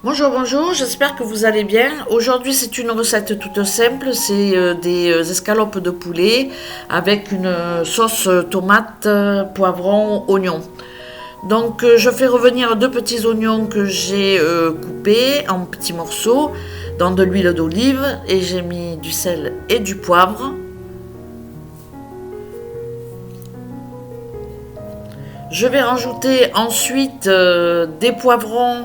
Bonjour, bonjour, j'espère que vous allez bien. Aujourd'hui, c'est une recette toute simple, c'est des escalopes de poulet avec une sauce tomate, poivron, oignon. Donc, je fais revenir deux petits oignons que j'ai coupés en petits morceaux dans de l'huile d'olive et j'ai mis du sel et du poivre. Je vais rajouter ensuite des poivrons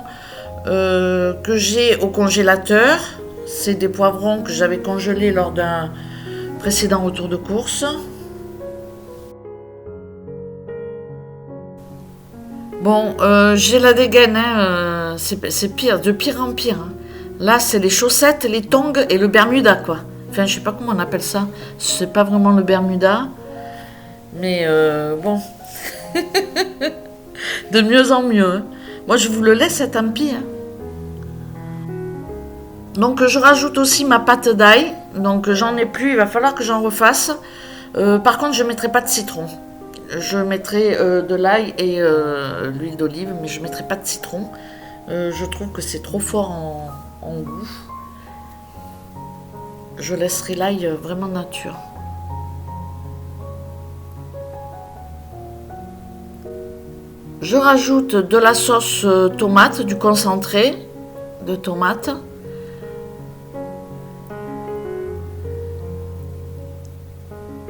que j'ai au congélateur. C'est des poivrons que j'avais congelés lors d'un précédent retour de course. Bon, j'ai la dégaine, hein, c'est pire, de pire en pire, hein. Là, c'est les chaussettes, les tongs et le Bermuda, quoi. Enfin, je sais pas comment on appelle ça. C'est pas vraiment le Bermuda, mais bon, de mieux en mieux, hein. Moi, je vous le laisse, tant pis, hein. Donc je rajoute aussi ma pâte d'ail. Donc j'en ai plus, il va falloir que j'en refasse. Par contre, je ne mettrai pas de citron. Je mettrai de l'ail et l'huile d'olive, mais je ne mettrai pas de citron. Je trouve que c'est trop fort en goût. Je laisserai l'ail vraiment nature. Je rajoute de la sauce tomate, du concentré de tomate.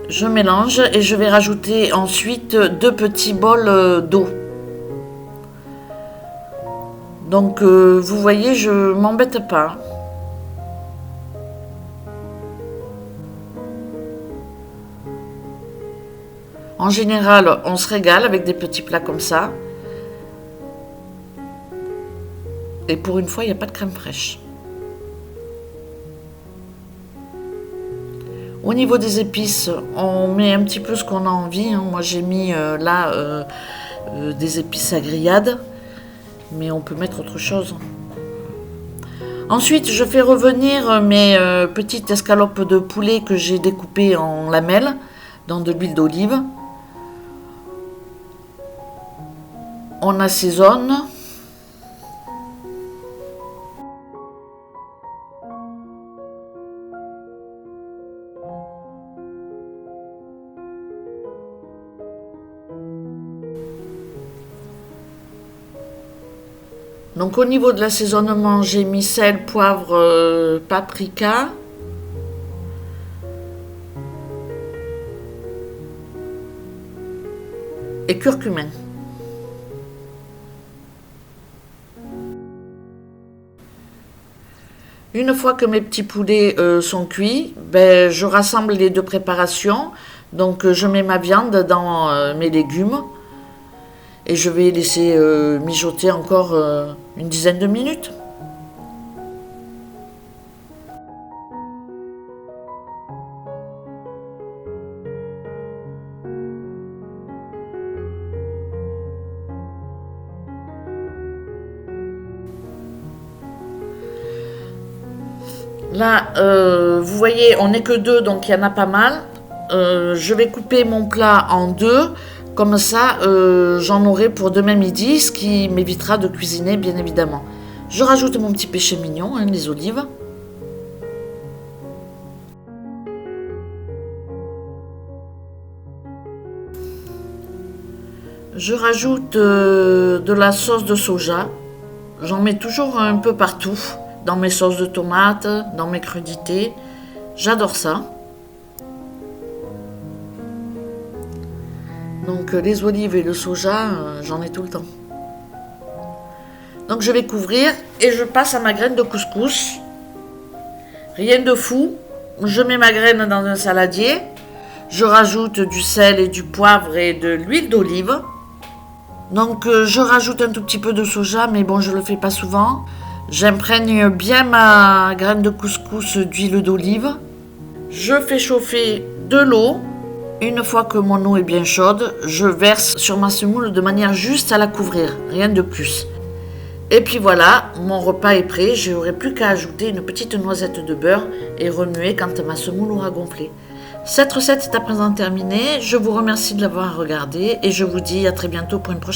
Je mélange et je vais rajouter ensuite 2 petits bols d'eau. Donc vous voyez, je m'embête pas. En général, on se régale avec des petits plats comme ça. Et pour une fois, il n'y a pas de crème fraîche. Au niveau des épices, on met un petit peu ce qu'on a envie, hein. Moi, j'ai mis des épices à grillade, mais on peut mettre autre chose. Ensuite, je fais revenir mes petites escalopes de poulet que j'ai découpées en lamelles dans de l'huile d'olive. On assaisonne. Donc au niveau de l'assaisonnement, j'ai mis sel, poivre, paprika. Et curcumin. Une fois que mes petits poulets sont cuits, ben, je rassemble les deux préparations. Donc je mets ma viande dans mes légumes. Et je vais laisser mijoter encore une dizaine de minutes. Là, vous voyez, on n'est que deux, donc il y en a pas mal. Je vais couper mon plat en deux. Comme ça, j'en aurai pour demain midi, ce qui m'évitera de cuisiner, bien évidemment. Je rajoute mon petit péché mignon, hein, les olives. Je rajoute de la sauce de soja. J'en mets toujours un peu partout, dans mes sauces de tomates, dans mes crudités. J'adore ça. Donc les olives et le soja, j'en ai tout le temps. Donc je vais couvrir et je passe à ma graine de couscous. Rien de fou. Je mets ma graine dans un saladier. Je rajoute du sel et du poivre et de l'huile d'olive. Donc je rajoute un tout petit peu de soja, mais bon, je le fais pas souvent. J'imprègne bien ma graine de couscous d'huile d'olive. Je fais chauffer de l'eau. Une fois que mon eau est bien chaude, je verse sur ma semoule de manière juste à la couvrir, rien de plus. Et puis voilà, mon repas est prêt, je n'aurai plus qu'à ajouter une petite noisette de beurre et remuer quand ma semoule aura gonflé. Cette recette est à présent terminée, je vous remercie de l'avoir regardée et je vous dis à très bientôt pour une prochaine.